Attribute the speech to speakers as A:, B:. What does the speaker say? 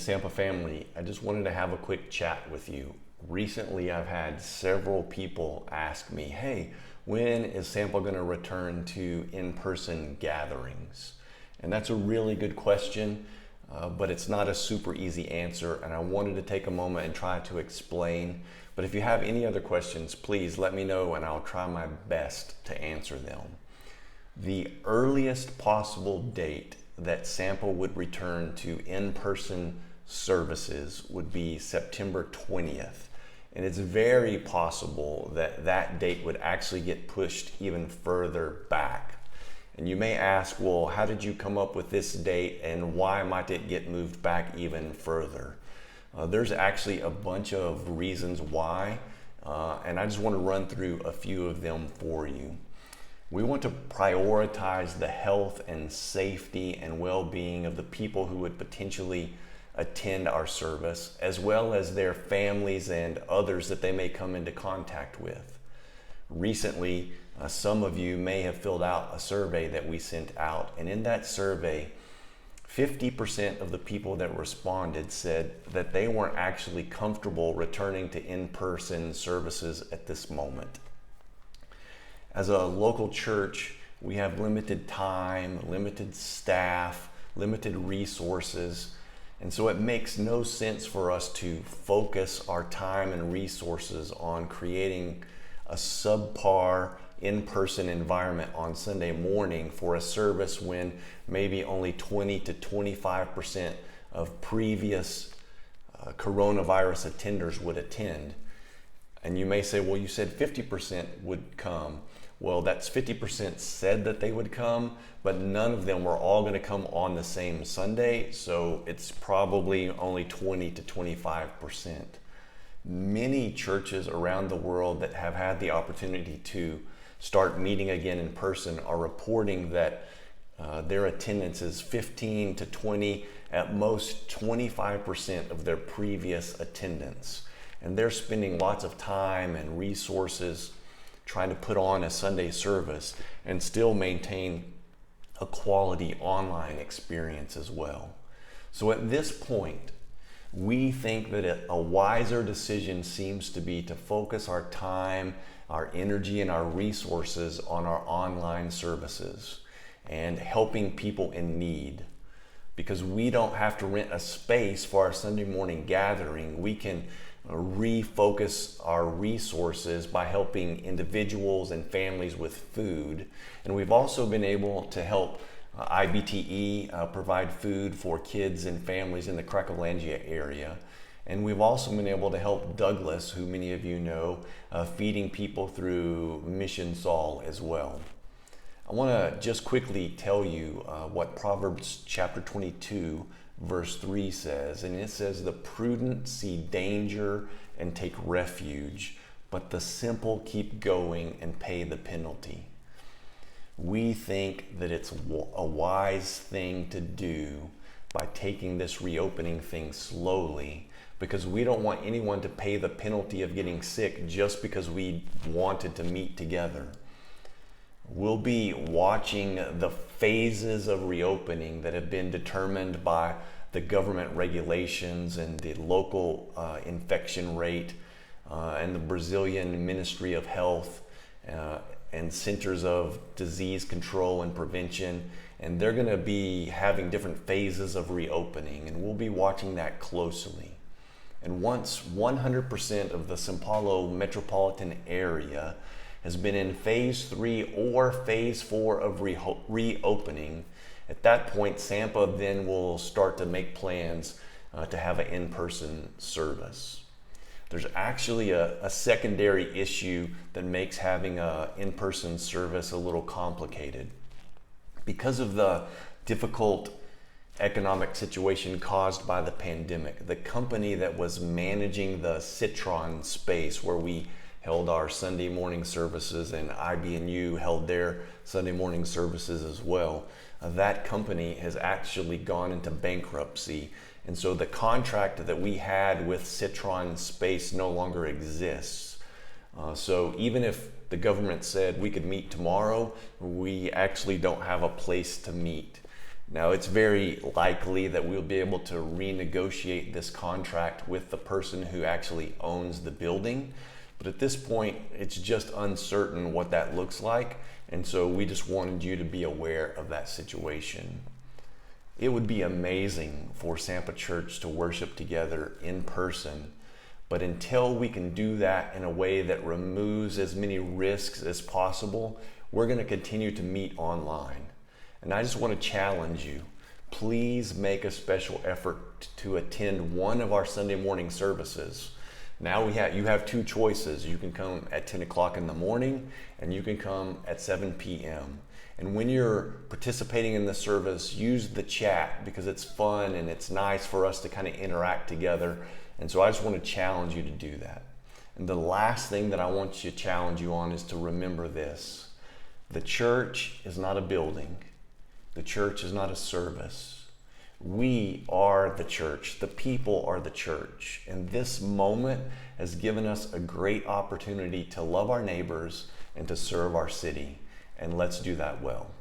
A: Sampa family, I just wanted to have a quick chat with you. Recently, I've had several people ask me, hey, when is Sampa going to return to in-person gatherings? And that's a really good question, but it's not a super easy answer, and I wanted to take a moment and try to explain. But if you have any other questions, please let me know and I'll try my best to answer them. The earliest possible date that Sampa would return to in-person services would be September 20th. And it's very possible that that date would actually get pushed even further back. And you may ask, well, how did you come up with this date and why might it get moved back even further? There's actually a bunch of reasons why, and I just want to run through a few of them for you. We want to prioritize the health and safety and well-being of the people who would potentially attend our service, as well as their families and others that they may come into contact with. Recently, some of you may have filled out a survey that we sent out, and in that survey, 50% of the people that responded said that they weren't actually comfortable returning to in-person services at this moment. As a local church, we have limited time, limited staff, limited resources, and so it makes no sense for us to focus our time and resources on creating a subpar in-person environment on Sunday morning for a service when maybe only 20 to 25% of previous coronavirus attenders would attend. And you may say, well, you said 50% would come. Well, that's 50% said that they would come, but none of them were all going to come on the same Sunday, so it's probably only 20 to 25%. Many churches around the world that have had the opportunity to start meeting again in person are reporting that their attendance is 15 to 20, at most 25% of their previous attendance. And they're spending lots of time and resources trying to put on a Sunday service and still maintain a quality online experience as well. So at this point, we think that a wiser decision seems to be to focus our time, our energy, and our resources on our online services and helping people in need. Because we don't have to rent a space for our Sunday morning gathering. We can refocus our resources by helping individuals and families with food. And we've also been able to help IBTE provide food for kids and families in the Cracolangia area. And we've also been able to help Douglas, who many of you know, feeding people through Mission Saul as well. I want to just quickly tell you what Proverbs chapter 22 verse 3 says, and it says, the prudent see danger and take refuge, but the simple keep going and pay the penalty. We think that it's a wise thing to do by taking this reopening thing slowly, because we don't want anyone to pay the penalty of getting sick just because we wanted to meet together. We'll be watching the phases of reopening that have been determined by the government regulations and the local infection rate and the Brazilian Ministry of Health and Centers of Disease Control and Prevention. And they're going to be having different phases of reopening, and we'll be watching that closely. And once 100% of the São Paulo metropolitan area has been in phase 3 or phase 4 of reopening, at that point, Sampa then will start to make plans to have an in-person service. There's actually a secondary issue that makes having an in-person service a little complicated. Because of the difficult economic situation caused by the pandemic, the company that was managing the Citron space where we held our Sunday morning services and IB&U held their Sunday morning services as well, that company has actually gone into bankruptcy. And so the contract that we had with Citron Space no longer exists. So even if the government said we could meet tomorrow, we actually don't have a place to meet. Now, it's very likely that we'll be able to renegotiate this contract with the person who actually owns the building. But at this point, it's just uncertain what that looks like. And so we just wanted you to be aware of that situation. It would be amazing for Sampa Church to worship together in person. But until we can do that in a way that removes as many risks as possible, we're going to continue to meet online. And I just want to challenge you. Please make a special effort to attend one of our Sunday morning services. Now you have two choices. You can come at 10 o'clock in the morning and you can come at 7 p.m. And when you're participating in the service, use the chat because it's fun and it's nice for us to kind of interact together. And so I just want to challenge you to do that. And the last thing that I want to challenge you on is to remember this. The church is not a building. The church is not a service. We are the church. The people are the church. And this moment has given us a great opportunity to love our neighbors and to serve our city. And let's do that well.